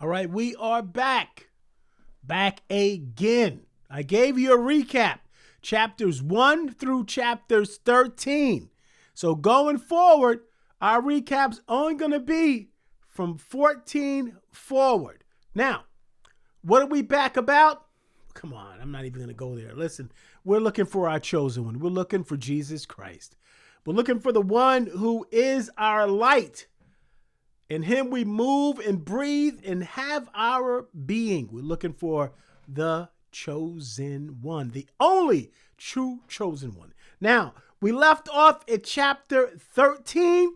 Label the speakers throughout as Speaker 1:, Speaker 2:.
Speaker 1: All right, we are back again. I gave you a recap, chapters 1 through chapters 13. So going forward, our recap's only going to be from 14 forward. Now, what are we back about? Come on, I'm not even going to go there. Listen, we're looking for our chosen one. We're looking for Jesus Christ. We're looking for the one who is our light. In him we move and breathe and have our being. We're looking for the chosen one, the only true chosen one. Now, we left off at chapter 13,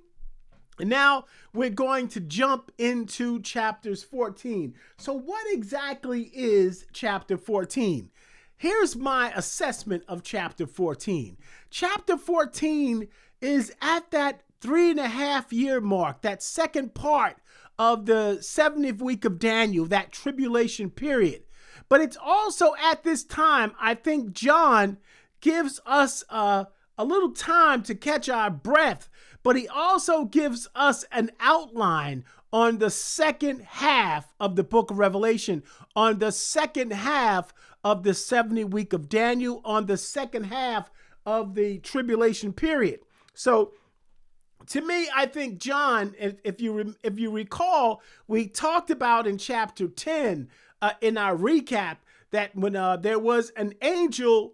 Speaker 1: and now we're going to jump into chapters 14. So what exactly is chapter 14? Here's my assessment of chapter 14. Chapter 14 is at that 3.5 year mark, that second part of the 70th week of Daniel, that tribulation period. But it's also at this time, I think John gives us a little time to catch our breath, but he also gives us an outline on the second half of the book of Revelation, on the second half of the 70th week of Daniel, on the second half of the tribulation period. So to me, I think John, if you recall, we talked about in chapter 10 in our recap that when there was an angel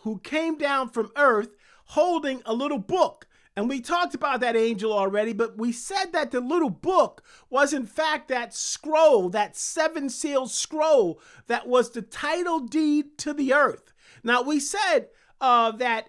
Speaker 1: who came down from earth holding a little book. And we talked about that angel already, but we said that the little book was in fact that scroll, that 7-seal scroll that was the title deed to the earth. Now we said that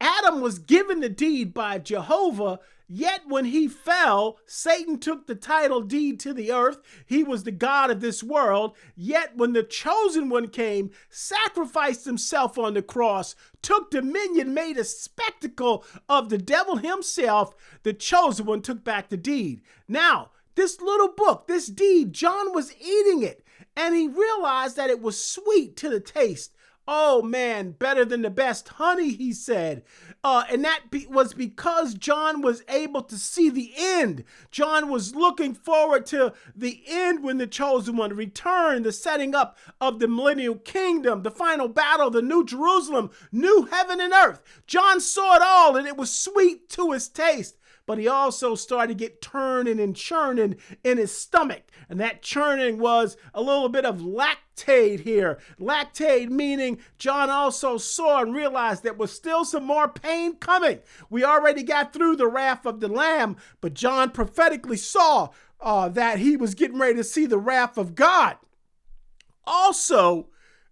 Speaker 1: Adam was given the deed by Jehovah, yet when he fell, Satan took the title deed to the earth. He was the God of this world. Yet when the chosen one came, sacrificed himself on the cross, took dominion, made a spectacle of the devil himself, the chosen one took back the deed. Now, this little book, this deed, John was eating it, and he realized that it was sweet to the taste. Oh man, better than the best honey, he said. And that was because John was able to see the end. John was looking forward to the end when the chosen one returned, the setting up of the millennial kingdom, the final battle, the new Jerusalem, new heaven and earth. John saw it all and it was sweet to his taste. But he also started to get turning and churning in his stomach. And that churning was a little bit of lactate here. Lactate meaning John also saw and realized there was still some more pain coming. We already got through the wrath of the Lamb, but John prophetically saw that he was getting ready to see the wrath of God. Also,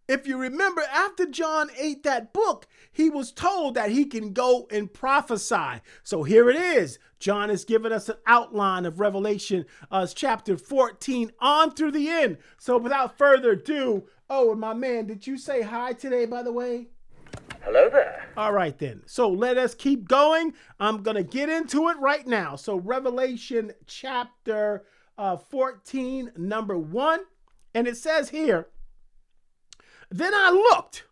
Speaker 1: if you remember, after John ate that book, he was told that he can go and prophesy. So here it is. John has given us an outline of Revelation chapter 14 on through the end. So without further ado, oh, and my man, did you say hi today, by the way?
Speaker 2: Hello there.
Speaker 1: All right, then. So let us keep going. I'm going to get into it right now. So Revelation chapter 14, number 1. And it says here, "Then I looked,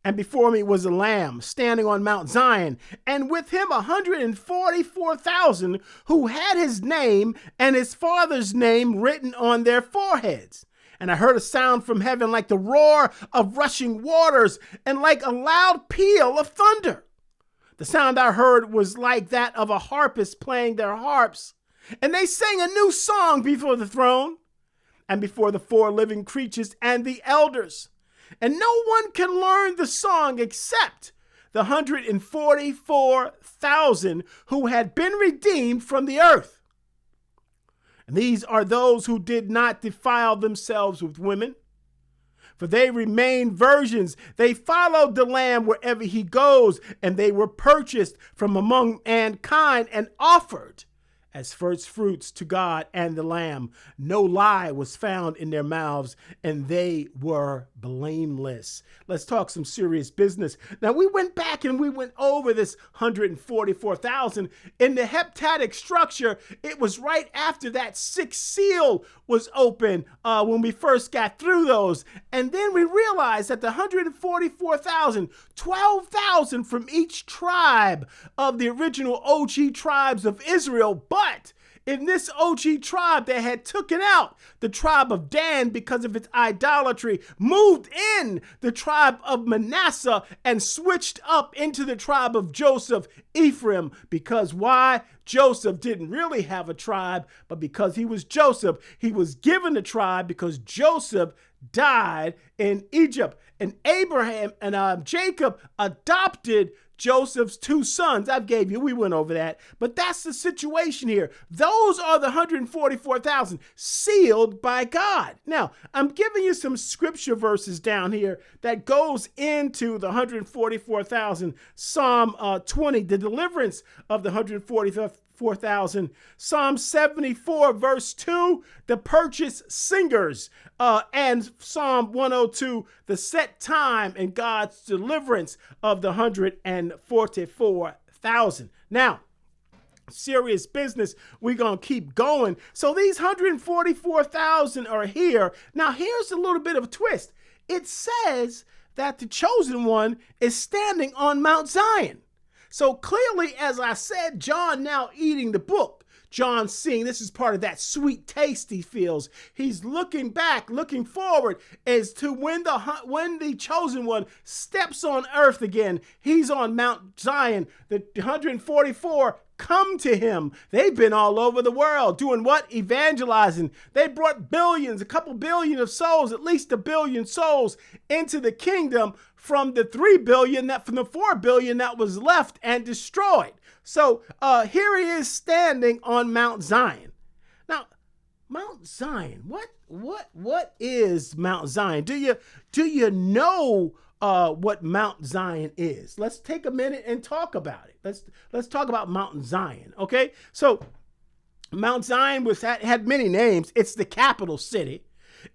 Speaker 1: and before me was a lamb standing on Mount Zion, and with him 144,000 who had his name and his father's name written on their foreheads. And I heard a sound from heaven like the roar of rushing waters and like a loud peal of thunder. The sound I heard was like that of a harpist playing their harps, and they sang a new song before the throne and before the 4 living creatures and the elders. And no one can learn the song except the 144,000 who had been redeemed from the earth. And these are those who did not defile themselves with women, for they remained virgins. They followed the Lamb wherever he goes, and they were purchased from among mankind and offered as first fruits to God and the Lamb. No lie was found in their mouths, and they were blameless." Let's talk some serious business. Now, we went back and we went over this 144,000. In the heptadic structure, it was right after that 6th seal was open when we first got through those. And then we realized that the 144,000, 12,000 from each tribe of the original OG tribes of Israel, but in this OG tribe that had taken out the tribe of Dan because of its idolatry, moved in the tribe of Manasseh and switched up into the tribe of Joseph, Ephraim. Because why? Joseph didn't really have a tribe, but because he was Joseph, he was given a tribe because Joseph died in Egypt. And Abraham and Jacob adopted Joseph's two sons. We went over that, but that's the situation here. Those are the 144,000 sealed by God. Now, I'm giving you some scripture verses down here that goes into the 144,000. Psalm 20, the deliverance of the 144,000. Psalm 74, verse 2, the purchased singers. And Psalm 102, the set time and God's deliverance of the 144,000. Now, serious business, we're going to keep going. So these 144,000 are here. Now, here's a little bit of a twist. It says that the chosen one is standing on Mount Zion. So clearly, as I said, John now eating the book. John seeing this is part of that sweet taste he feels. He's looking back, looking forward as to when the chosen one steps on earth again. He's on Mount Zion. The 144 come to him. They've been all over the world doing what? Evangelizing. They brought billions, a couple billion of souls, at least 1 billion souls into the kingdom from the 4 billion that was left and destroyed. So here he is standing on Mount Zion. Now, Mount Zion, what is Mount Zion? Do you know what Mount Zion is? Let's take a minute and talk about it. Let's talk about Mount Zion. Okay, so Mount Zion had many names. It's the capital city.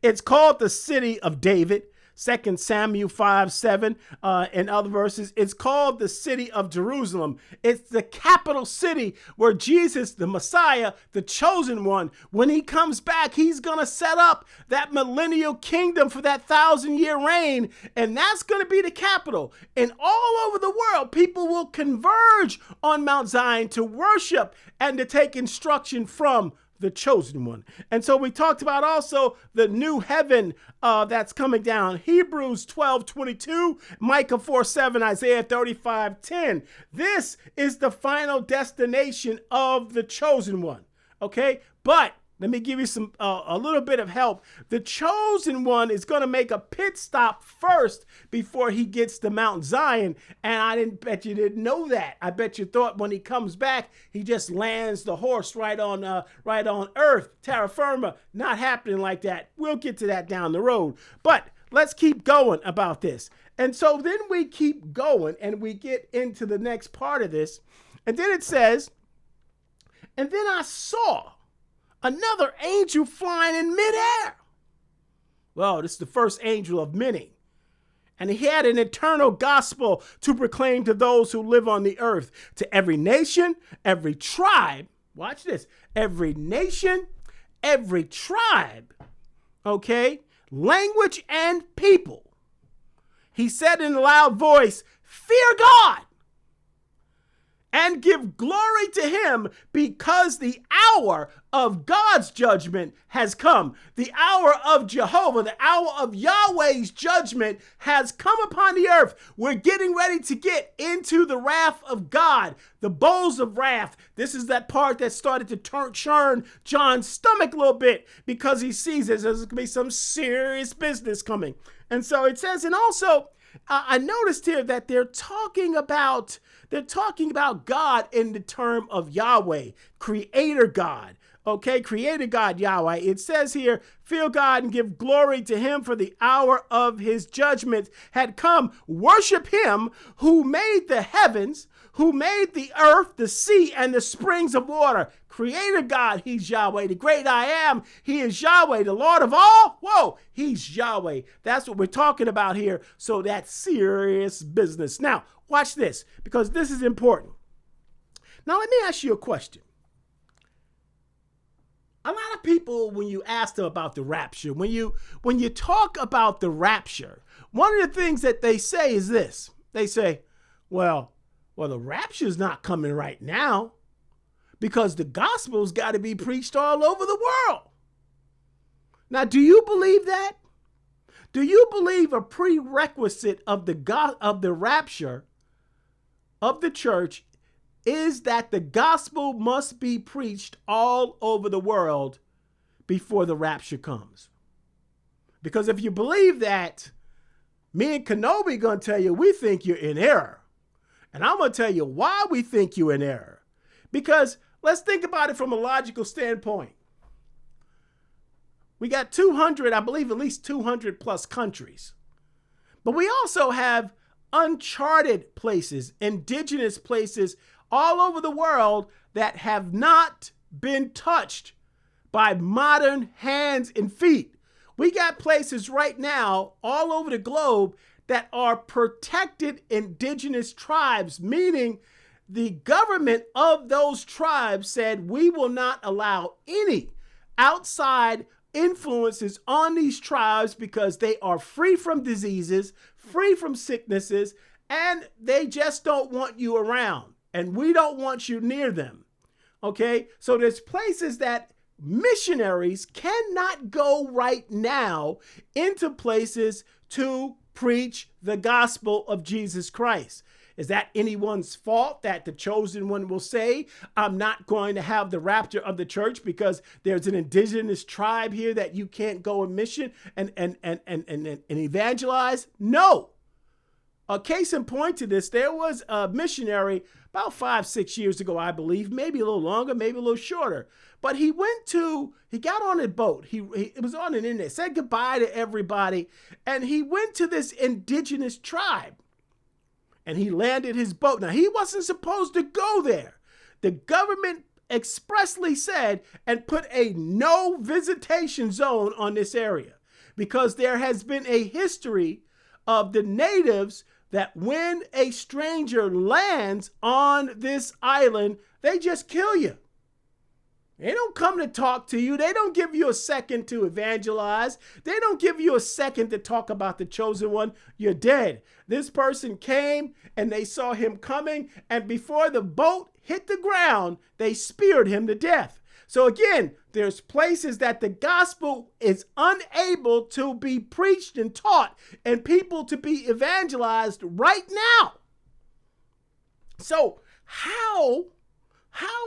Speaker 1: It's called the city of David. 2 Samuel 5:7 and other verses. It's called the city of Jerusalem. It's the capital city where Jesus, the Messiah, the chosen one, when he comes back, he's going to set up that millennial kingdom for that 1,000-year reign. And that's going to be the capital. And all over the world, people will converge on Mount Zion to worship and to take instruction from the chosen one. And so we talked about also the new heaven that's coming down. Hebrews 12:22, Micah 4:7, Isaiah 35:10. This is the final destination of the chosen one. Okay, but let me give you some a little bit of help. The chosen one is going to make a pit stop first before he gets to Mount Zion. And I didn't bet you didn't know that. I bet you thought when he comes back, he just lands the horse right on earth, terra firma. Not happening like that. We'll get to that down the road. But let's keep going about this. And so then we keep going and we get into the next part of this. And then it says, and then I saw another angel flying in midair. Well, this is the first angel of many. And he had an eternal gospel to proclaim to those who live on the earth, to every nation, every tribe. Watch this. Every nation, every tribe, okay, language and people. He said in a loud voice, fear God and give glory to him, because the hour of God's judgment has come. The hour of Jehovah, the hour of Yahweh's judgment has come upon the earth. We're getting ready to get into the wrath of God, the bowls of wrath. This is that part that started to churn John's stomach a little bit, because he sees there's going to be some serious business coming. And so it says, and also I noticed here that they're talking about God in the term of Yahweh, creator God. Okay, creator God, Yahweh. It says here, fear God and give glory to him, for the hour of his judgment had come. Worship him who made the heavens, who made the earth, the sea, and the springs of water. Creator God, he's Yahweh. The great I am, he is Yahweh. The Lord of all, whoa, he's Yahweh. That's what we're talking about here. So that's serious business. Now, watch this, because this is important. Now, let me ask you a question. A lot of people, when you ask them about the rapture, when you talk about the rapture, one of the things that they say is this. They say, well, the rapture's not coming right now. because the gospel's got to be preached all over the world. Now, do you believe that? Do you believe a prerequisite of the rapture of the church is that the gospel must be preached all over the world before the rapture comes? Because if you believe that, me and KENOBI going to tell you we think you're in error. And I'm going to tell you why we think you're in error. Because let's think about it from a logical standpoint. We got 200, I believe at least 200 plus countries. But we also have uncharted places, indigenous places all over the world that have not been touched by modern hands and feet. We got places right now all over the globe that are protected indigenous tribes, meaning the government of those tribes said we will not allow any outside influences on these tribes because they are free from diseases, free from sicknesses, and they just don't want you around. And we don't want you near them. Okay? So there's places that missionaries cannot go right now into places to preach the gospel of Jesus Christ. Is that anyone's fault that the chosen one will say, I'm not going to have the rapture of the church because there's an indigenous tribe here that you can't go and mission and evangelize? No. A case in point to this, there was a missionary about 5-6 years ago, I believe, maybe a little longer, maybe a little shorter. But he got on a boat. It was on an internet, said goodbye to everybody. And he went to this indigenous tribe. And he landed his boat. Now, he wasn't supposed to go there. The government expressly said and put a no visitation zone on this area because there has been a history of the natives that when a stranger lands on this island, they just kill you. They don't come to talk to you. They don't give you a second to evangelize. They don't give you a second to talk about the chosen one. You're dead. This person came and they saw him coming, and before the boat hit the ground, they speared him to death. So again, there's places that the gospel is unable to be preached and taught and people to be evangelized right now. So how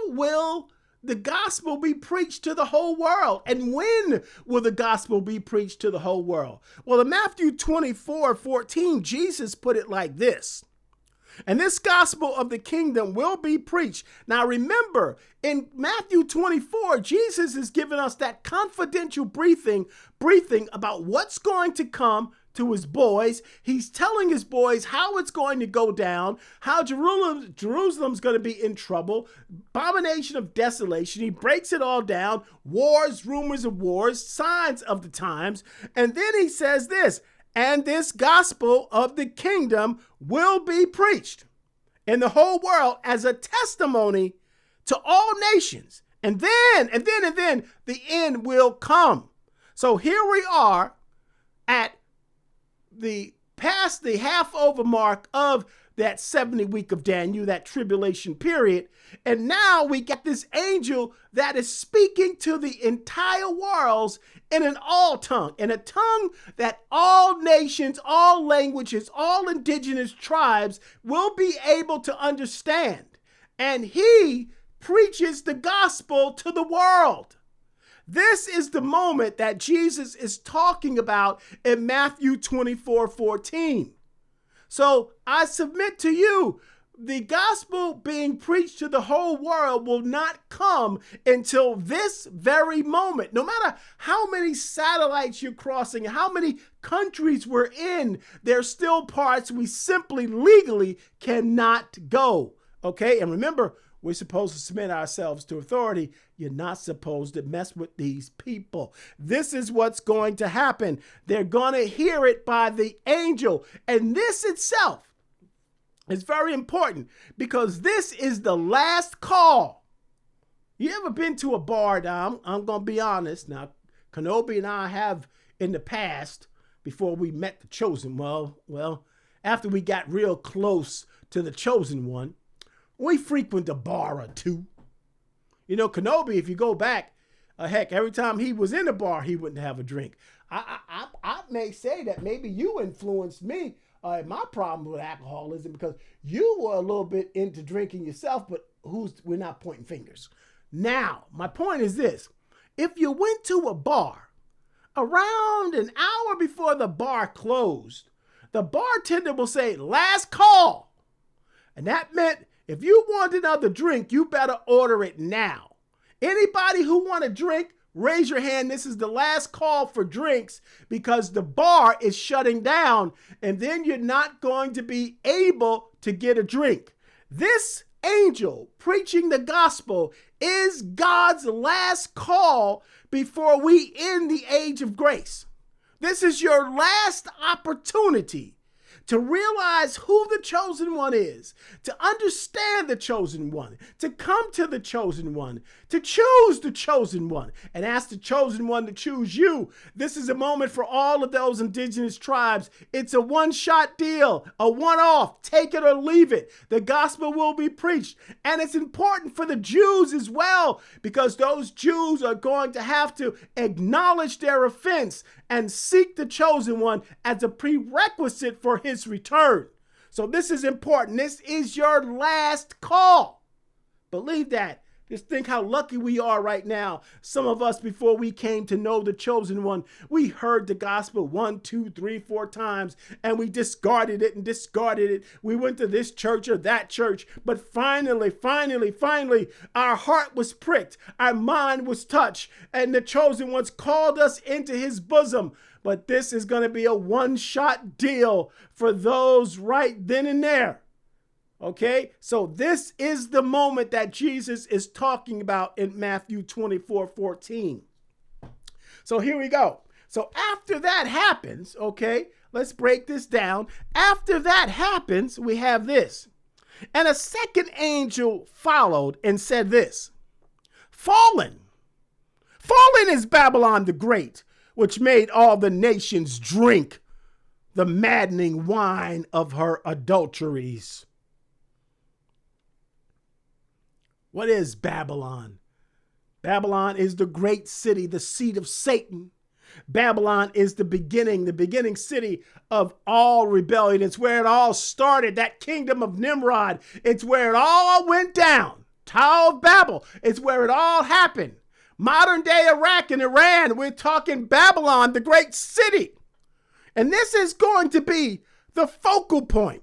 Speaker 1: will the gospel be preached to the whole world? And when will the gospel be preached to the whole world? Well, in Matthew 24:14, Jesus put it like this. And this gospel of the kingdom will be preached. Now remember, in Matthew 24, Jesus is giving us that confidential briefing about what's going to come to his boys. He's telling his boys how it's going to go down, how Jerusalem's going to be in trouble, abomination of desolation. He breaks it all down, wars, rumors of wars, signs of the times. And then he says this, and this gospel of the kingdom will be preached in the whole world as a testimony to all nations. And then the end will come. So here we are at past the half over mark of that 70 week of Daniel, that tribulation period. And now we get this angel that is speaking to the entire world in an all tongue, in a tongue that all nations, all languages, all indigenous tribes will be able to understand. And he preaches the gospel to the world. This is the moment that Jesus is talking about in Matthew 24:14. So I submit to you, the gospel being preached to the whole world will not come until this very moment. No matter how many satellites you're crossing, how many countries we're in, there's still parts we simply legally cannot go. Okay? And remember, we're supposed to submit ourselves to authority. You're not supposed to mess with these people. This is what's going to happen. They're going to hear it by the angel. And this itself is very important because this is the last call. You ever been to a bar? Now, I'm going to be honest. Now, KENOBI and I have in the past, before we met the chosen, well, after we got real close to the chosen one, we frequent a bar or two. You know, KENOBI, if you go back, heck, every time he was in the bar, he wouldn't have a drink. I may say that maybe you influenced me in my problem with alcoholism because you were a little bit into drinking yourself, but we're not pointing fingers. Now, my point is this. If you went to a bar around an hour before the bar closed, the bartender will say, last call. And that meant if you want another drink, you better order it now. Anybody who want a drink, raise your hand. This is the last call for drinks because the bar is shutting down and then you're not going to be able to get a drink. This angel preaching the gospel is God's last call before we end the age of grace. This is your last opportunity to realize who the chosen one is, to understand the chosen one, to come to the chosen one, to choose the chosen one, and ask the chosen one to choose you. This is a moment for all of those indigenous tribes. It's a one-shot deal, a one-off. Take it or leave it. The gospel will be preached. And it's important for the Jews as well, because those Jews are going to have to acknowledge their offense and seek the chosen one as a prerequisite for his return. So this is important. This is your last call. Believe that. Just think how lucky we are right now. Some of us, before we came to know the chosen one, we heard the gospel 1, 2, 3, 4 times, and we discarded it and discarded it. We went to this church or that church, but finally, our heart was pricked. Our mind was touched, and the chosen one's called us into his bosom. But this is going to be a one-shot deal for those right then and there. Okay, so this is the moment that Jesus is talking about in Matthew 24:14. So here we go. So after that happens, okay, let's break this down. After that happens, we have this. And a second angel followed and said this, Fallen is Babylon the Great, which made all the nations drink the maddening wine of her adulteries. What is Babylon? Babylon is the great city, the seat of Satan. Babylon is the beginning city of all rebellion. It's where it all started, that kingdom of Nimrod. It's where it all went down. Tower of Babel. It's where it all happened. Modern day Iraq and Iran, we're talking Babylon, the great city. And this is going to be the focal point.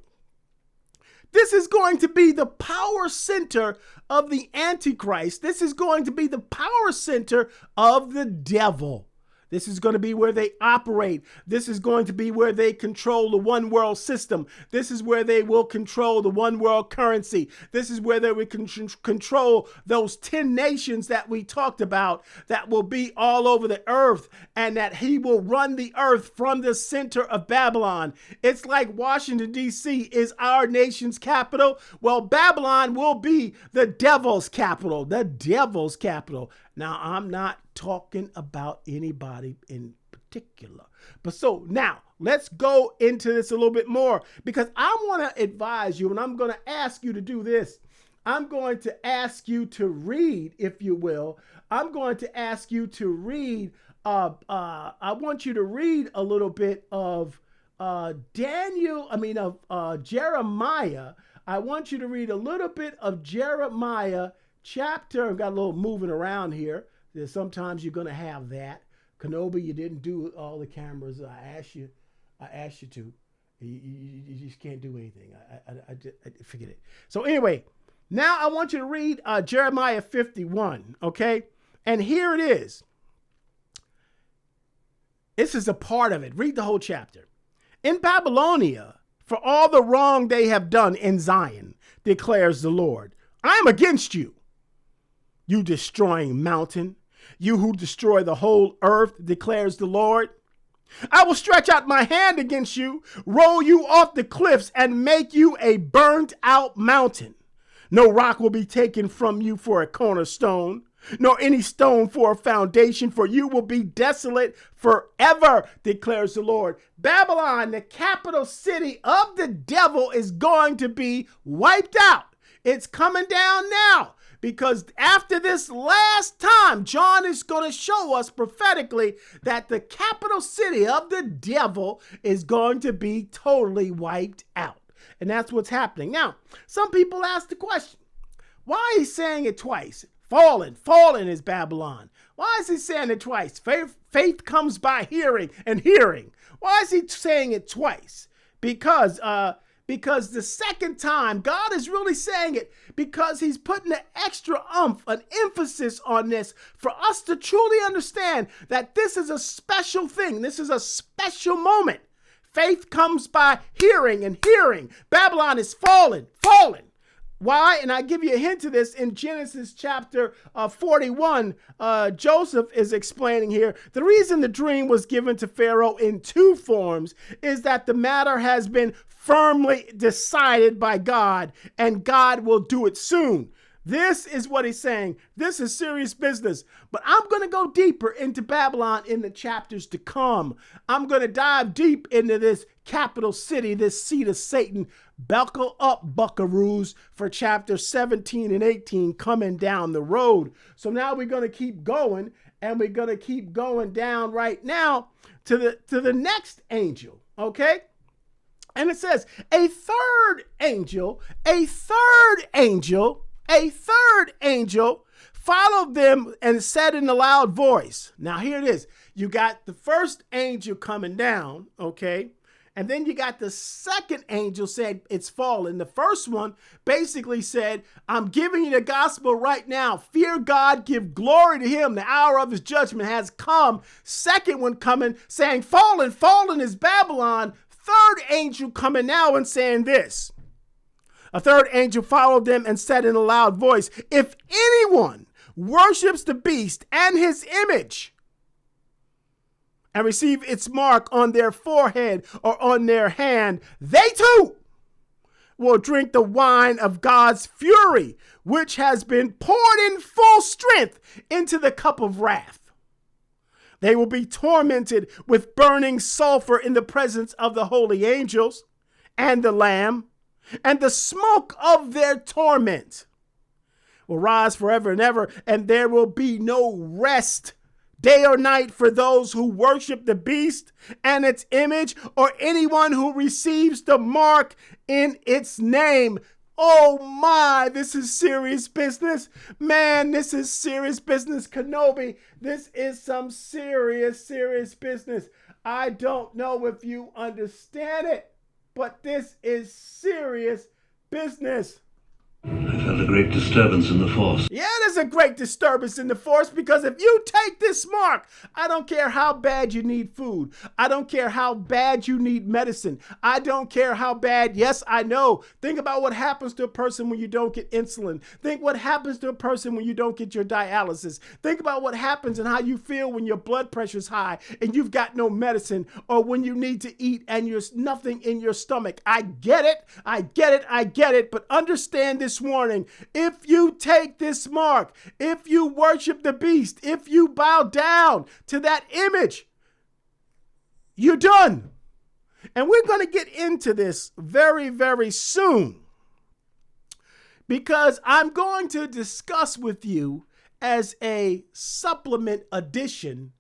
Speaker 1: This is going to be the power center of the Antichrist. This is going to be the power center of the devil. This is going to be where they operate. This is going to be where they control the one world system. This is where they will control the one world currency. This is where they will control those 10 nations that we talked about that will be all over the earth, and that he will run the earth from the center of Babylon. It's like Washington, D.C. is our nation's capital. Well, Babylon will be the devil's capital, the devil's capital. Now, I'm not talking about anybody in particular. But so now let's go into this a little bit more, because I want to advise you, and I'm going to ask you to do this. I'm going to ask you to read, if you will. I'm going to ask you to read. I want you to read a little bit of Jeremiah. I want you to read a little bit of Jeremiah chapter. I've got a little moving around here. Sometimes you're going to have that. KENOBI, you didn't do all the cameras. I asked you to. You just can't do anything. I forget it. So anyway, now I want you to read Jeremiah 51, okay? And here it is. This is a part of it. Read the whole chapter. In Babylonia, for all the wrong they have done in Zion, declares the Lord, I am against you, you destroying mountain, you who destroy the whole earth, declares the Lord. I will stretch out my hand against you, roll you off the cliffs, and make you a burnt out mountain. No rock will be taken from you for a cornerstone, nor any stone for a foundation, for you will be desolate forever, declares the Lord. Babylon, the capital city of the devil, is going to be wiped out. It's coming down now. Because after this last time, John is going to show us prophetically that the capital city of the devil is going to be totally wiped out. And that's what's happening. Now, some people ask the question, why is he saying it twice? Fallen is Babylon. Why is he saying it twice? Faith comes by hearing, and hearing. Why is he saying it twice? Because the second time, God is really saying it because he's putting an extra an emphasis on this for us to truly understand that this is a special thing. This is a special moment. Faith comes by hearing, and hearing. Babylon is fallen. Why? And I give you a hint of this in Genesis chapter 41. Joseph is explaining here. The reason the dream was given to Pharaoh in two forms is that the matter has been firmly decided by God, and God will do it soon. This is what he's saying. This is serious business. But I'm going to go deeper into Babylon in the chapters to come. I'm going to dive deep into this capital city, this seat of Satan. Buckle up, buckaroos, for chapter 17 and 18 coming down the road. So now we're going to keep going, and we're going to keep going down right now to the next angel, okay? And it says, a third angel followed them and said in a loud voice. Now here it is. You got the first angel coming down, okay? And then you got the second angel said it's fallen. The first one basically said, I'm giving you the gospel right now. Fear God, give glory to him. The hour of his judgment has come. Second one coming saying, fallen is Babylon. Third angel coming now and saying this. A third angel followed them and said in a loud voice, if anyone worships the beast and his image and receive its mark on their forehead or on their hand, they too will drink the wine of God's fury, which has been poured in full strength into the cup of wrath. They will be tormented with burning sulfur in the presence of the holy angels and the Lamb, and the smoke of their torment will rise forever and ever, and there will be no rest day or night for those who worship the beast and its image, or anyone who receives the mark in its name. Oh my, this is serious business. Man, this is serious business, KENOBI. This is some serious business. I don't know if you understand it, but this is serious business.
Speaker 2: I felt a great disturbance in the force.
Speaker 1: Yeah, there's a great disturbance in the force, because if you take this mark, I don't care how bad you need food. I don't care how bad you need medicine. I don't care how bad. Yes, I know. Think about what happens to a person when you don't get insulin. Think what happens to a person when you don't get your dialysis. Think about what happens and how you feel when your blood pressure's high and you've got no medicine, or when you need to eat and there's nothing in your stomach. I get it. But understand this warning. If you take this mark, if you worship the beast, if you bow down to that image, you're done. And we're going to get into this very, very soon, because I'm going to discuss with you as a supplement addition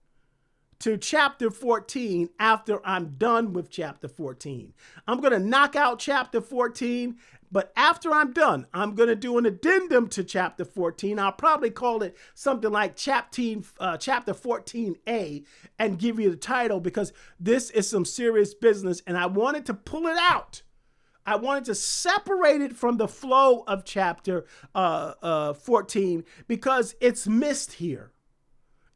Speaker 1: to chapter 14 after I'm done with chapter 14. I'm going to knock out chapter 14, but after I'm done, I'm going to do an addendum to chapter 14. I'll probably call it something like chapter 14A and give you the title, because this is some serious business and I wanted to pull it out. I wanted to separate it from the flow of chapter 14 because it's missed here.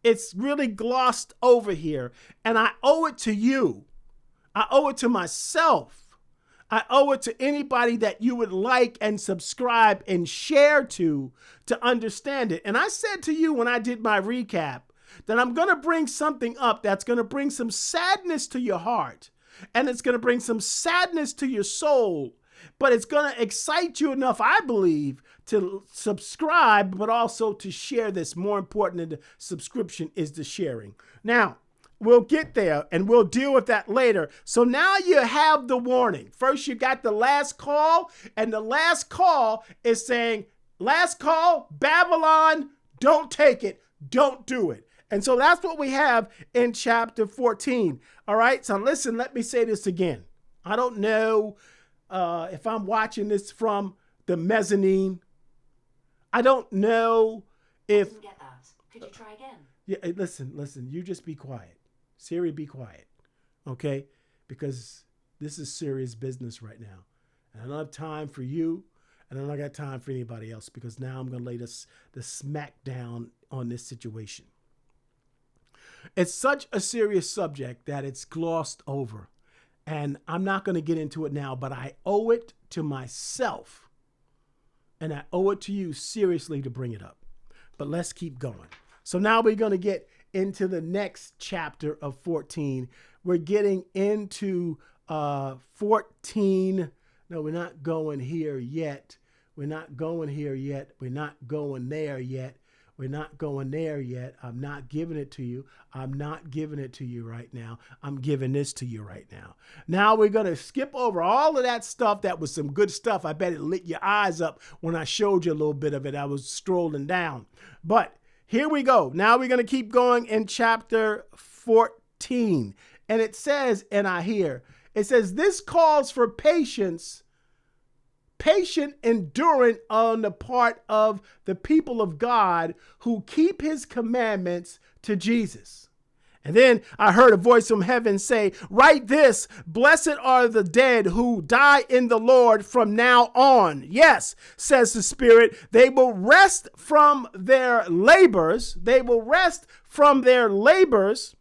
Speaker 1: It's really glossed over here, and I owe it to you. I owe it to myself. I owe it to anybody that you would like and subscribe and share to understand it. And I said to you when I did my recap that I'm going to bring something up that's going to bring some sadness to your heart, and it's going to bring some sadness to your soul, but it's going to excite you enough, I believe, to subscribe, but also to share this. More important than the subscription is the sharing. Now, we'll get there and we'll deal with that later. So now you have the warning. First, you got the last call, and the last call is saying, Last call, Babylon, don't take it. Don't do it. And so that's what we have in chapter 14. All right. So listen, let me say this again. I don't know if I'm watching this from the mezzanine. I don't know if.
Speaker 3: I didn't get that. Could you try again?
Speaker 1: Yeah. Listen. You just be quiet. Siri, be quiet. Okay. Because this is serious business right now. And I don't have time for you. And I don't got time for anybody else, because now I'm going to lay the smack down on this situation. It's such a serious subject that it's glossed over. And I'm not going to get into it now, but I owe it to myself. And I owe it to you seriously to bring it up. But let's keep going. So now we're going to get into the next chapter of 14. We're getting into 14. No, we're not going here yet. We're not going here yet. We're not going there yet. We're not going there yet. I'm not giving it to you. I'm not giving it to you right now. I'm giving this to you right now. Now we're going to skip over all of that stuff. That was some good stuff. I bet it lit your eyes up when I showed you a little bit of it. I was strolling down. But here we go. Now we're going to keep going in chapter 14. And it says, it says, this calls for patient endurance on the part of the people of God who keep his commandments to Jesus. And then I heard a voice from heaven say, write this, blessed are the dead who die in the Lord from now on. Yes, says the Spirit, they will rest from their labors. They will rest from their labors,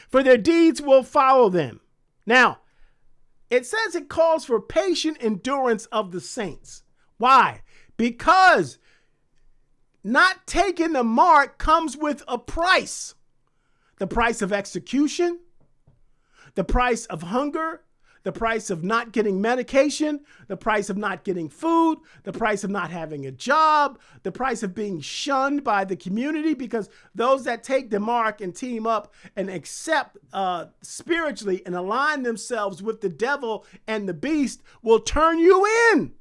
Speaker 1: for their deeds will follow them. Now, it says it calls for patient endurance of the saints. Why? Because not taking the mark comes with a price. The price of execution, the price of hunger, the price of not getting medication, the price of not getting food, the price of not having a job, the price of being shunned by the community, because those that take the mark and team up and accept spiritually and align themselves with the devil and the beast will turn you in.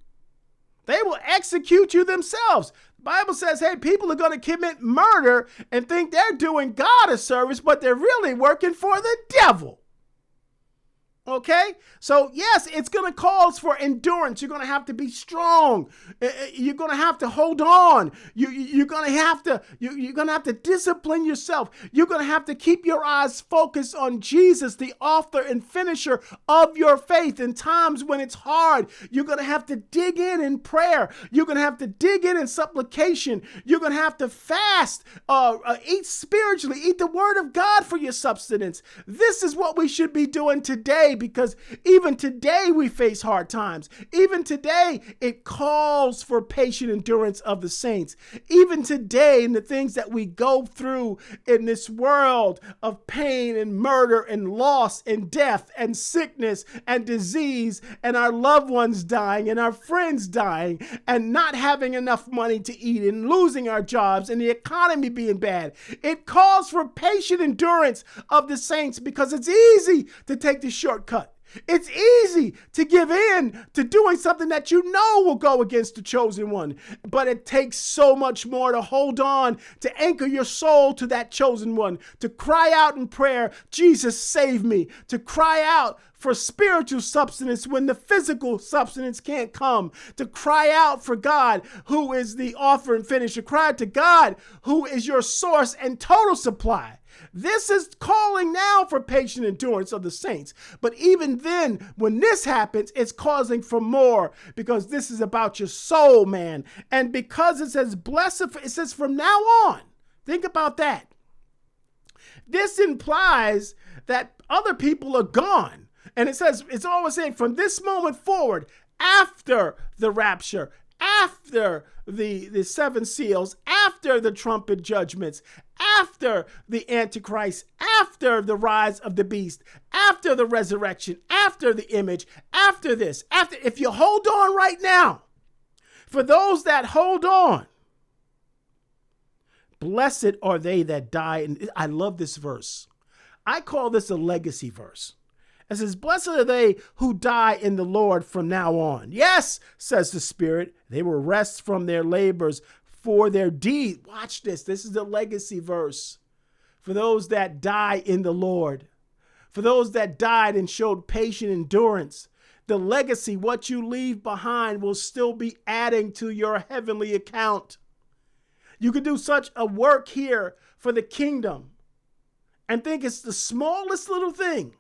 Speaker 1: They will execute you themselves. The Bible says, hey, people are going to commit murder and think they're doing God a service, but they're really working for the devil. Okay, so yes, it's going to call for endurance. You're going to have to be strong. You're going to have to hold on. You're going to have to discipline yourself. You're going to have to keep your eyes focused on Jesus, the author and finisher of your faith. In times when it's hard, you're going to have to dig in prayer. You're going to have to dig in supplication. You're going to have to fast, eat spiritually, eat the word of God for your substance. This is what we should be doing today. Because even today we face hard times. Even today it calls for patient endurance of the saints. Even today, in the things that we go through in this world of pain and murder and loss and death and sickness and disease and our loved ones dying and our friends dying and not having enough money to eat and losing our jobs and the economy being bad, it calls for patient endurance of the saints, because it's easy to take the shortcut. It's easy to give in to doing something that you know will go against the chosen one. But it takes so much more to hold on, to anchor your soul to that chosen one, to cry out in prayer, Jesus, save me, to cry out for spiritual substance when the physical substance can't come, to cry out for God, who is the author and finisher, cry out to God, who is your source and total supply. This is calling now for patient endurance of the saints. But even then, when this happens, it's causing for more, because this is about your soul, man. And because it says blessed, it says from now on. Think about that. This implies that other people are gone. And it says, it's always saying from this moment forward, after the rapture, after the seven seals, after the trumpet judgments, after the Antichrist, after the rise of the beast, after the resurrection, after the image, after this, after, if you hold on right now, for those that hold on, blessed are they that die. And I love this verse. I call this a legacy verse. It says, blessed are they who die in the Lord from now on. Yes, says the Spirit, they will rest from their labors for their deed. Watch this. This is the legacy verse. For those that die in the Lord, for those that died and showed patient endurance, the legacy, what you leave behind, will still be adding to your heavenly account. You could do such a work here for the kingdom and think it's the smallest little thing.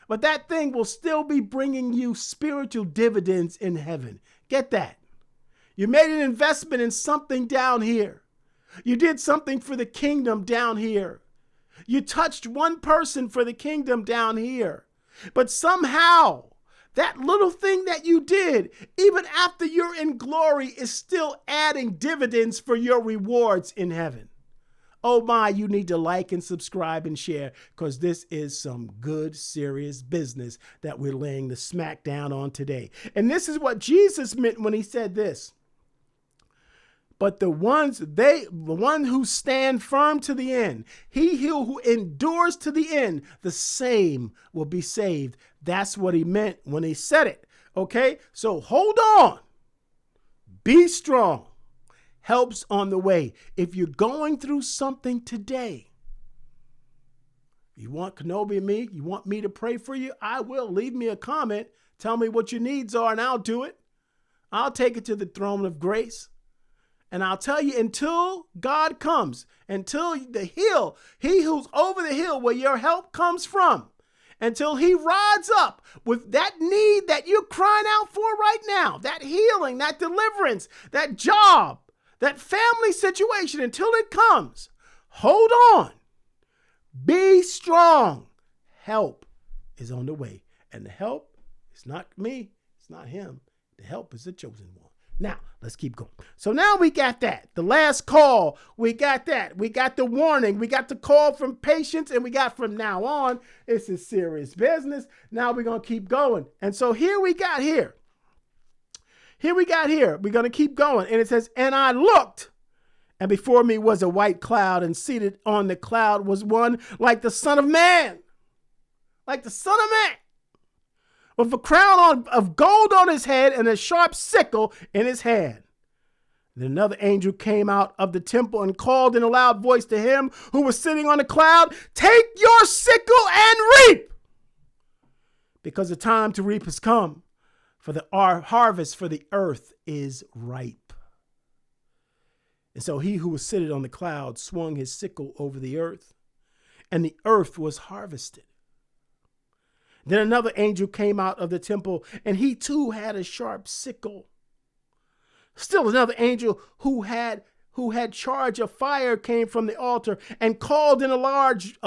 Speaker 1: But that thing will still be bringing you spiritual dividends in heaven. Get that. You made an investment in something down here. You did something for the kingdom down here. You touched one person for the kingdom down here. But somehow, that little thing that you did, even after you're in glory, is still adding dividends for your rewards in heaven. Oh my, you need to like and subscribe and share, because this is some good, serious business that we're laying the smack down on today. And this is what Jesus meant when he said this. But the one who stand firm to the end, he who endures to the end, the same will be saved. That's what he meant when he said it. Okay, so hold on. Be strong. Help's on the way. If you're going through something today, you want KENOBI and me, you want me to pray for you, I will. Leave me a comment. Tell me what your needs are and I'll do it. I'll take it to the throne of grace. And I'll tell you, until God comes, until the hill, he who's over the hill where your help comes from, until he rides up with that need that you're crying out for right now, that healing, that deliverance, that job, that family situation, until it comes, hold on. Be strong. Help is on the way. And the help is not me. It's not him. The help is the chosen one. Now, let's keep going. So now we got that. The last call, we got that. We got the warning. We got the call from patience, and we got from now on, this is serious business. Now we're going to keep going. And so here we got here. We're going to keep going. And it says, and I looked, and before me was a white cloud, and seated on the cloud was one like the Son of Man. Like the Son of Man. With a crown of gold on his head and a sharp sickle in his hand. Then another angel came out of the temple and called in a loud voice to him who was sitting on the cloud, take your sickle and reap, because the time to reap has come, for the harvest for the earth is ripe. And so he who was seated on the cloud swung his sickle over the earth, and the earth was harvested. Then another angel came out of the temple, and he too had a sharp sickle. Still another angel who had charge of fire came from the altar and called in a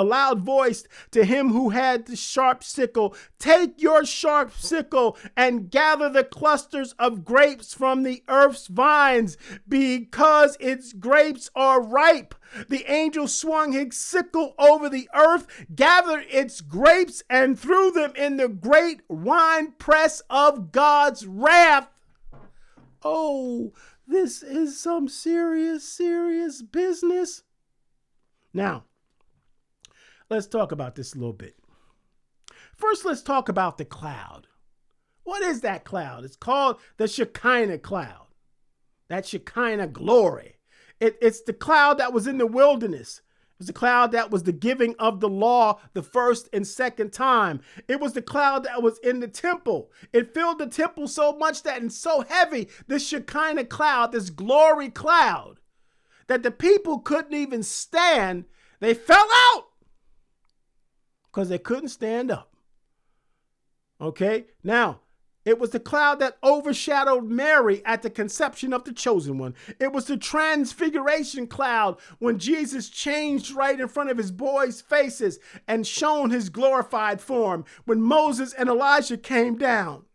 Speaker 1: loud voice to him who had the sharp sickle, take your sharp sickle and gather the clusters of grapes from the earth's vines, because its grapes are ripe. The angel swung his sickle over the earth, gathered its grapes, and threw them in the great winepress of God's wrath. Oh, this is some serious, serious business. Now, let's talk about this a little bit. First, let's talk about the cloud. What is that cloud? It's called the Shekinah cloud. That Shekinah glory. It's the cloud that was in the wilderness. It was the cloud that was the giving of the law the first and second time. It was the cloud that was in the temple. It filled the temple so much that it's so heavy, this Shekinah cloud, this glory cloud, that the people couldn't even stand. They fell out because they couldn't stand up. Okay, now, it was the cloud that overshadowed Mary at the conception of the chosen one. It was the transfiguration cloud when Jesus changed right in front of his boys' faces and shone his glorified form. When Moses and Elijah came down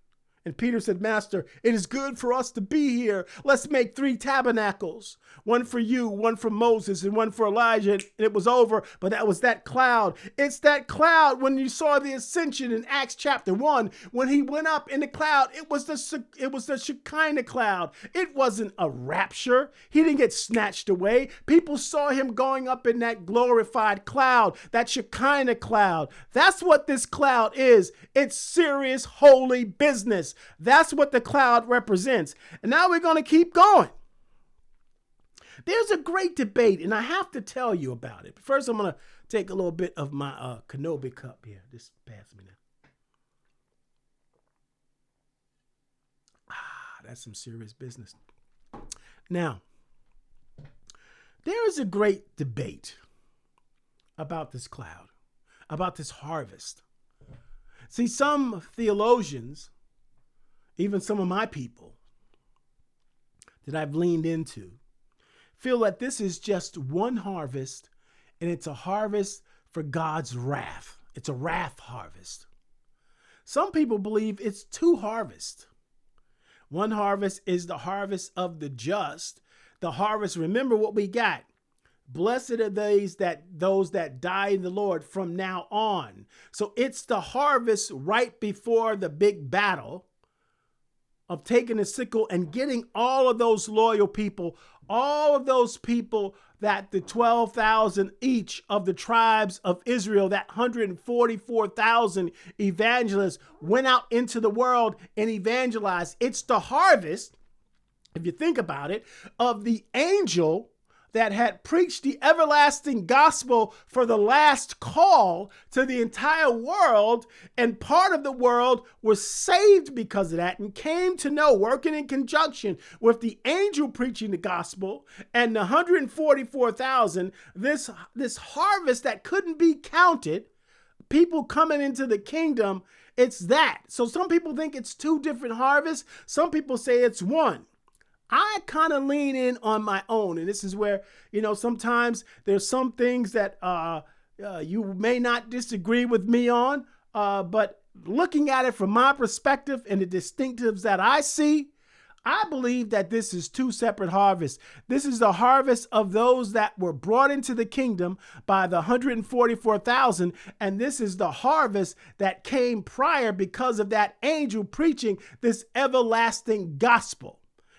Speaker 1: And Peter said, Master, it is good for us to be here. Let's make 3 tabernacles, one for you, one for Moses, and one for Elijah. And it was over, but that was that cloud. It's that cloud when you saw the ascension in Acts chapter 1, when he went up in the cloud, it was the Shekinah cloud. It wasn't a rapture. He didn't get snatched away. People saw him going up in that glorified cloud, that Shekinah cloud. That's what this cloud is. It's serious, holy business. That's what the cloud represents. And now we're going to keep going. There's a great debate, and I have to tell you about it. But first, I'm going to take a little bit of my KENOBI cup here. Just pass me now. That's some serious business. Now, there is a great debate about this cloud, about this harvest. See, some theologians, even some of my people that I've leaned into, feel that this is just one harvest, and it's a harvest for God's wrath. It's a wrath harvest. Some people believe it's 2 harvests. One harvest is the harvest of the just. The harvest, remember what we got. Blessed are those that die in the Lord from now on. So it's the harvest right before the big battle of taking the sickle and getting all of those loyal people, all of those people that the 12,000 each of the tribes of Israel, that 144,000 evangelists went out into the world and evangelized. It's the harvest, if you think about it, of the angel that had preached the everlasting gospel for the last call to the entire world, and part of the world was saved because of that and came to know, working in conjunction with the angel preaching the gospel and the 144,000, this harvest that couldn't be counted, people coming into the kingdom, it's that. So some people think it's 2 different harvests. Some people say it's one. I kind of lean in on my own. And this is where, sometimes there's some things that you may not disagree with me on. But looking at it from my perspective and the distinctives that I see, I believe that this is 2 separate harvests. This is the harvest of those that were brought into the kingdom by the 144,000. And this is the harvest that came prior because of that angel preaching this everlasting gospel.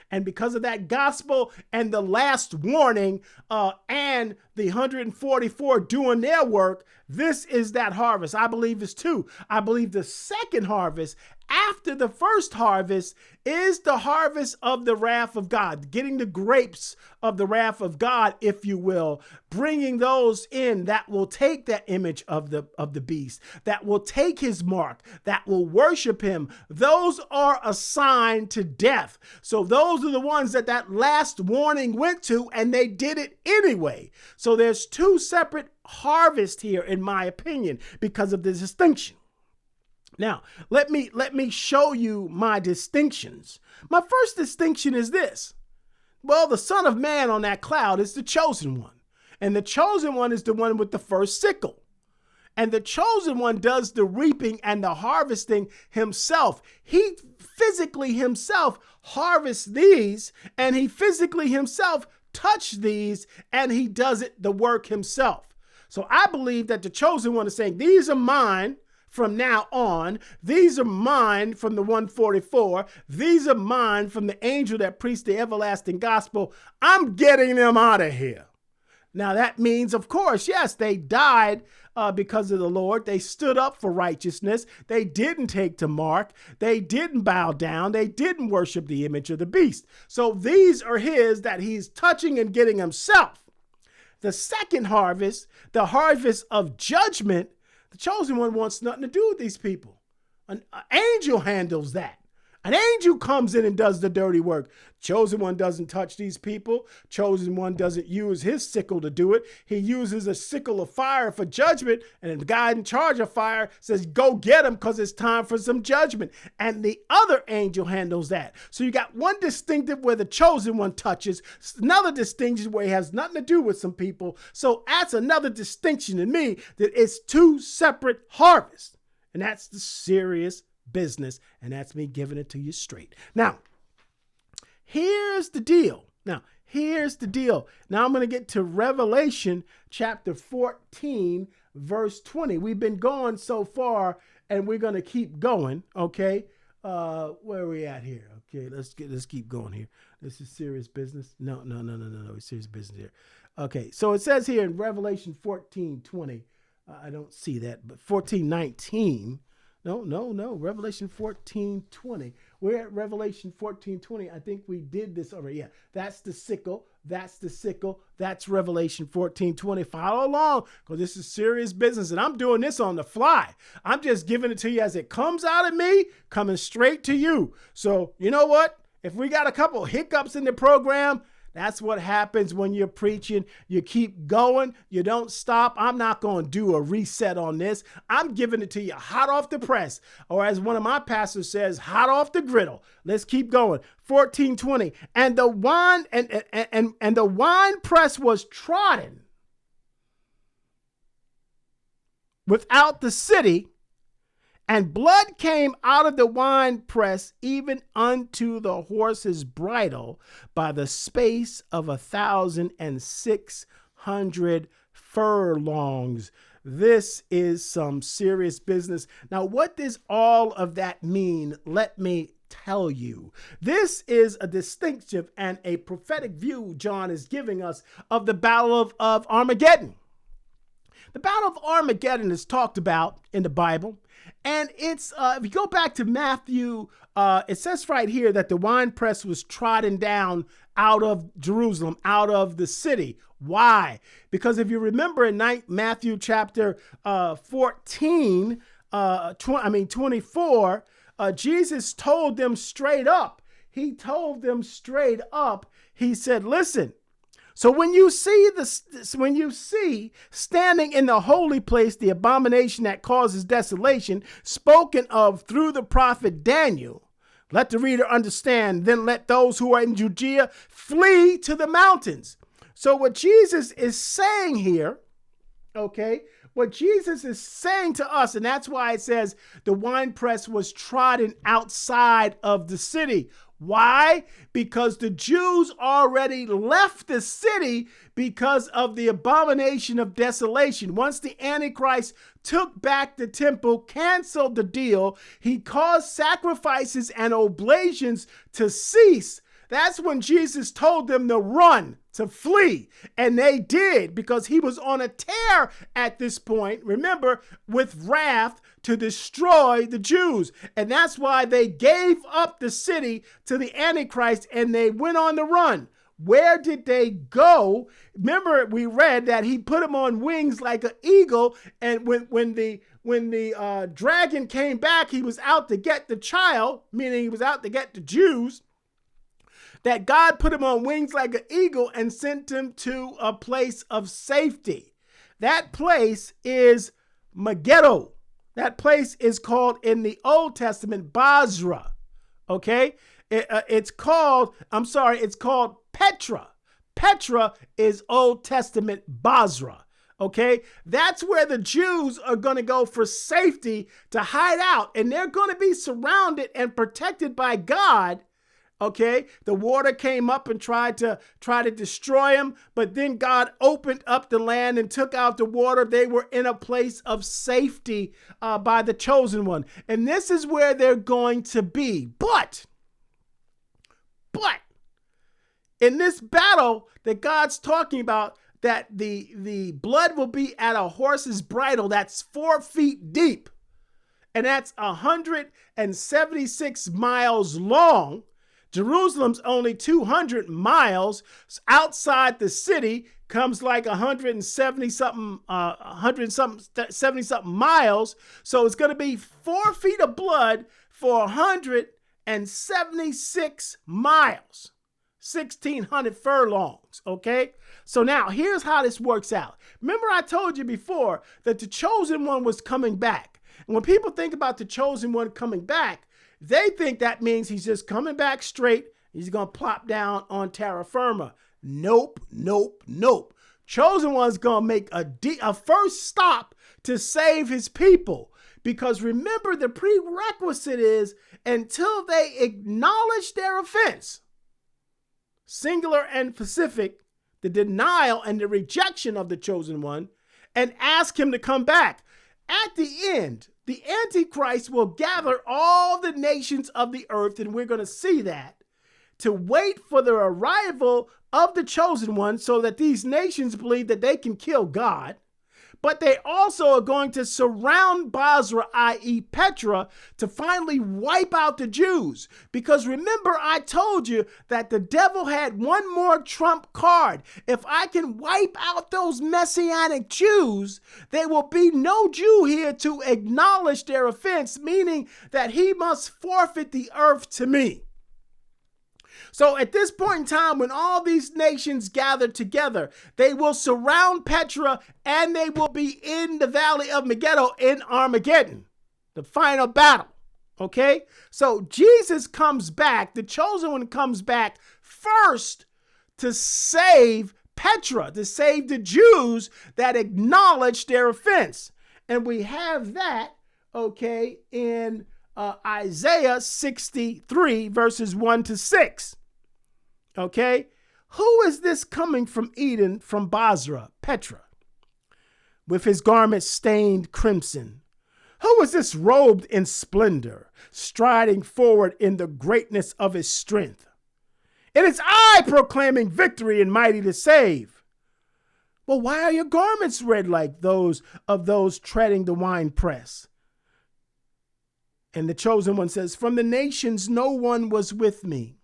Speaker 1: And because of that gospel and the last warning and the 144 doing their work, this is that harvest. I believe it's 2. I believe the second harvest after the first harvest is the harvest of the wrath of God, getting the grapes of the wrath of God, if you will, bringing those in that will take that image of the beast, that will take his mark, that will worship him. Those are assigned to death. So those are the ones that last warning went to, and they did it anyway. So there's 2 separate harvests here, in my opinion, because of the distinction. Now, let me show you my distinctions. My first distinction is this. Well, the Son of Man on that cloud is the chosen one. And the chosen one is the one with the first sickle. And the chosen one does the reaping and the harvesting himself. He physically himself harvests these, and he physically himself touched these, and he does the work himself. So I believe that the chosen one is saying, these are mine from now on. These are mine from the 144. These are mine from the angel that preached the everlasting gospel. I'm getting them out of here. Now that means, of course, yes, they died because of the Lord. They stood up for righteousness. They didn't take to mark. They didn't bow down. They didn't worship the image of the beast. So these are his that he's touching and getting himself. The second harvest, the harvest of judgment, the chosen one wants nothing to do with these people. An angel handles that. An angel comes in and does the dirty work. Chosen one doesn't touch these people. Chosen one doesn't use his sickle to do it. He uses a sickle of fire for judgment. And the guy in charge of fire says, go get him because it's time for some judgment. And the other angel handles that. So you got one distinctive where the chosen one touches, another distinction where he has nothing to do with some people. So that's another distinction in me, that it's 2 separate harvests. And that's the serious business, and that's me giving it to you straight. Now, here's the deal. Now I'm going to get to Revelation chapter 14, verse 20. We've been going so far, and we're going to keep going, okay? Where are we at here? Okay, let's keep going here. This is serious business. No. It's serious business here. Okay, so it says here in Revelation 14:20. I don't see that, but 14:19. No. Revelation 14:20. We're at Revelation 14:20. I think we did this already. Yeah, that's the sickle. That's Revelation 14:20. Follow along, because this is serious business, and I'm doing this on the fly. I'm just giving it to you as it comes out of me, coming straight to you. So you know what? If we got a couple hiccups in the program, that's what happens when you're preaching. You keep going. You don't stop. I'm not going to do a reset on this. I'm giving it to you hot off the press. Or as one of my pastors says, hot off the griddle. Let's keep going. 14:20. And the wine and the wine press was trodden without the city, and blood came out of the wine press, even unto the horse's bridle, by the space of 1,600 furlongs. This is some serious business. Now, what does all of that mean? Let me tell you. This is a distinctive and a prophetic view John is giving us of the Battle of Armageddon. The Battle of Armageddon is talked about in the Bible. And it's, if you go back to Matthew, it says right here that the winepress was trodden down out of Jerusalem, out of the city. Why? Because if you remember in Matthew chapter 24, Jesus told them straight up. He told them straight up. He said, listen, so when you see standing in the holy place, the abomination that causes desolation, spoken of through the prophet Daniel, let the reader understand, then let those who are in Judea flee to the mountains. So what Jesus is saying here, okay, what Jesus is saying to us, and that's why it says the winepress was trodden outside of the city. Why? Because the Jews already left the city because of the abomination of desolation. Once the Antichrist took back the temple, canceled the deal, he caused sacrifices and oblations to cease. That's when Jesus told them to run, to flee. And they did, because he was on a tear at this point, remember, with wrath to destroy the Jews. And that's why they gave up the city to the Antichrist and they went on the run. Where did they go? Remember, we read that he put them on wings like an eagle. And when the dragon came back, he was out to get the child, meaning he was out to get the Jews. That God put him on wings like an eagle and sent him to a place of safety. That place is Megiddo. That place is called in the Old Testament Basra. Okay? It's called Petra. Petra is Old Testament Basra. Okay? That's where the Jews are going to go for safety to hide out. And they're going to be surrounded and protected by God. Okay, the water came up and tried to destroy them, but then God opened up the land and took out the water. They were in a place of safety by the chosen one. And this is where they're going to be. But in this battle that God's talking about, that the blood will be at a horse's bridle that's 4 feet deep, and that's 176 miles long. Jerusalem's only 200 miles. Outside the city comes like 170 something miles. So it's going to be 4 feet of blood for 176 miles, 1,600 furlongs. Okay. So now here's how this works out. Remember, I told you before that the chosen one was coming back. And when people think about the chosen one coming back, they think that means he's just coming back straight. He's going to plop down on terra firma. Nope. Chosen one's going to make a first stop to save his people, Because remember, the prerequisite is until they acknowledge their offense, singular and specific, the denial and the rejection of the chosen one, and ask him to come back. At the end, the Antichrist will gather all the nations of the earth, and we're going to see that, to wait for the arrival of the chosen one so that these nations believe that they can kill God. But they also are going to surround Basra, i.e. Petra, to finally wipe out the Jews. Because remember, I told you that the devil had one more trump card. If I can wipe out those Messianic Jews, there will be no Jew here to acknowledge their offense, meaning that he must forfeit the earth to me. So at this point in time, when all these nations gather together, they will surround Petra and they will be in the valley of Megiddo in Armageddon, the final battle. Okay? So Jesus comes back, the chosen one comes back first to save Petra, to save the Jews that acknowledge their offense. And we have that, okay, in Isaiah 63, verses 1-6. Okay? Who is this coming from Eden, from Basra, Petra, with his garments stained crimson? Who is this robed in splendor, striding forward in the greatness of his strength? It is I proclaiming victory and mighty to save. Well, why are your garments red like those of those treading the winepress? And the chosen one says, from the nations no one was with me.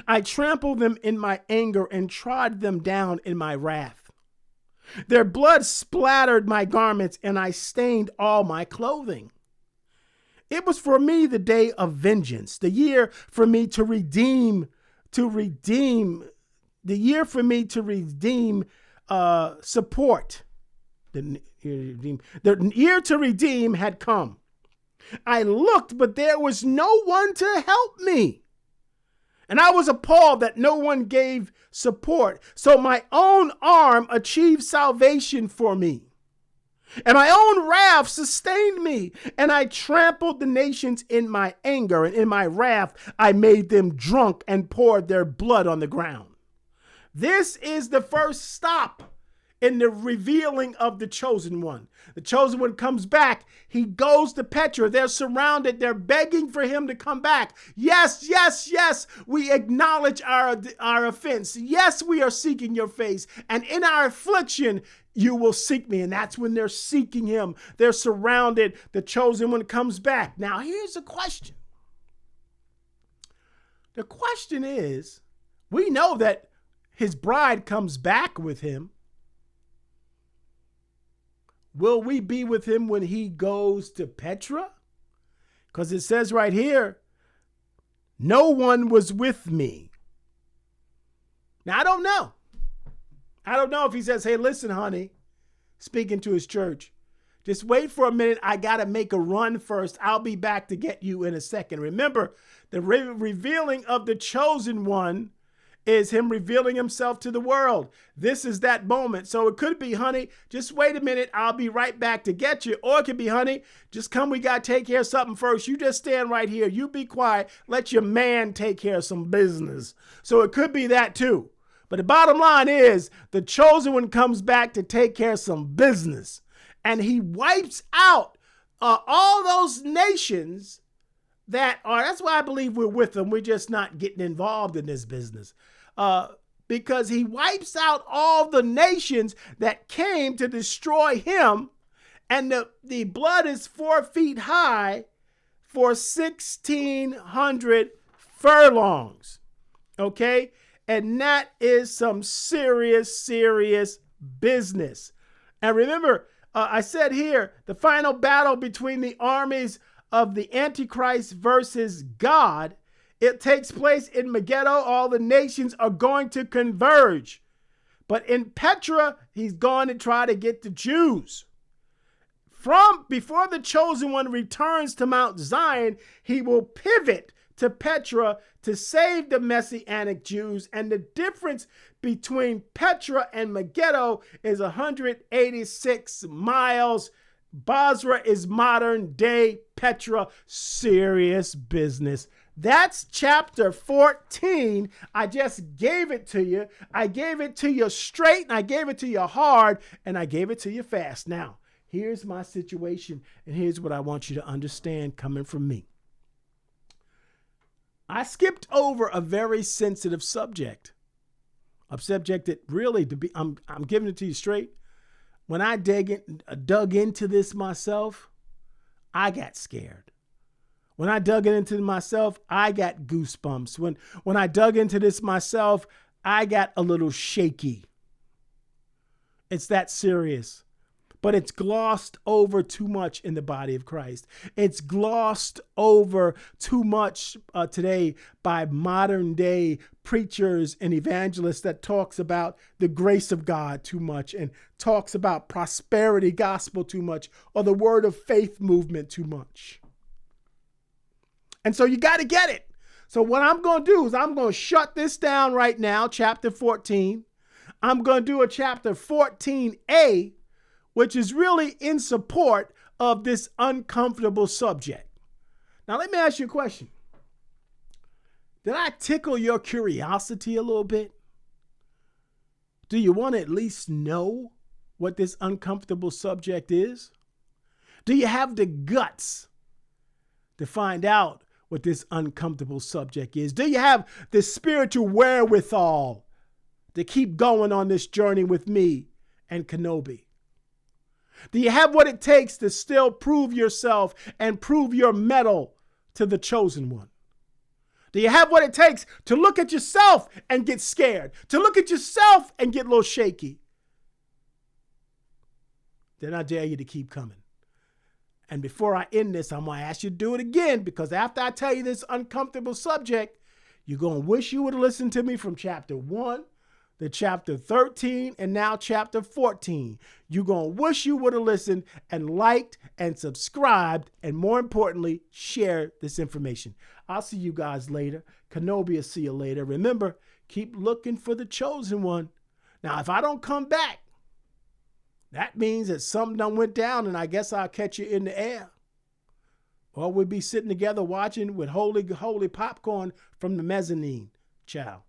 Speaker 1: I trampled them in my anger and trod them down in my wrath. Their blood splattered my garments and I stained all my clothing. It was for me the day of vengeance, the year for me to redeem, the year for me to redeem support. The year to redeem had come. I looked, but there was no one to help me. And I was appalled that no one gave support. So my own arm achieved salvation for me. And my own wrath sustained me. And I trampled the nations in my anger. And in my wrath, I made them drunk and poured their blood on the ground. This is the first stop in the revealing of the chosen one. The chosen one comes back. He goes to Petra. They're surrounded. They're begging for him to come back. Yes, yes, yes. We acknowledge our offense. Yes, we are seeking your face. And in our affliction, you will seek me. And that's when they're seeking him. They're surrounded. The chosen one comes back. Now, here's the question. The question is, we know that his bride comes back with him. Will we be with him when he goes to Petra? Because it says right here, no one was with me. Now, I don't know. I don't know if he says, hey, listen, honey, speaking to his church, just wait for a minute. I got to make a run first. I'll be back to get you in a second. Remember, the revealing of the chosen one is him revealing himself to the world. This is that moment. So it could be, honey, just wait a minute. I'll be right back to get you. Or it could be, honey, just come. We got to take care of something first. You just stand right here. You be quiet. Let your man take care of some business. So it could be that too. But the bottom line is the chosen one comes back to take care of some business. And he wipes out all those nations that are, that's why I believe we're with them. We're just not getting involved in this business. Because he wipes out all the nations that came to destroy him. And the blood is 4 feet high for 1,600 furlongs. Okay? And that is some serious, serious business. And remember, I said here, the final battle between the armies of the Antichrist versus God, it takes place in Megiddo. All the nations are going to converge. But in Petra, he's going to try to get the Jews. From before the chosen one returns to Mount Zion, he will pivot to Petra to save the Messianic Jews. And the difference between Petra and Megiddo is 186 miles. Basra is modern day Petra, serious business. That's chapter 14. I just gave it to you. I gave it to you straight, and I gave it to you hard, and I gave it to you fast. Now, here's my situation, and here's what I want you to understand coming from me. I skipped over a very sensitive subject, a subject that really, I'm giving it to you straight. When I dug into this myself, I got scared. When I dug into it myself, I got goosebumps. When I dug into this myself, I got a little shaky. It's that serious. But it's glossed over too much in the body of Christ. It's glossed over too much today by modern day preachers and evangelists that talks about the grace of God too much and talks about prosperity gospel too much or the word of faith movement too much. And so you got to get it. So what I'm going to do is I'm going to shut this down right now, chapter 14. I'm going to do a chapter 14a, which is really in support of this uncomfortable subject. Now, let me ask you a question. Did I tickle your curiosity a little bit? Do you want to at least know what this uncomfortable subject is? Do you have the guts to find out what this uncomfortable subject is? Do you have the spiritual wherewithal to keep going on this journey with me and KENOBI? Do you have what it takes to still prove yourself and prove your mettle to the chosen one? Do you have what it takes to look at yourself and get scared, to look at yourself and get a little shaky? Then I dare you to keep coming. And before I end this, I'm going to ask you to do it again, because after I tell you this uncomfortable subject, you're going to wish you would have listened to me from chapter 1 to chapter 13 and now chapter 14. You're going to wish you would have listened and liked and subscribed, and more importantly, share this information. I'll see you guys later. KENOBI will see you later. Remember, keep looking for the chosen one. Now, if I don't come back, that means that something done went down, and I guess I'll catch you in the air. Or we'll be sitting together watching with holy popcorn from the mezzanine. Ciao.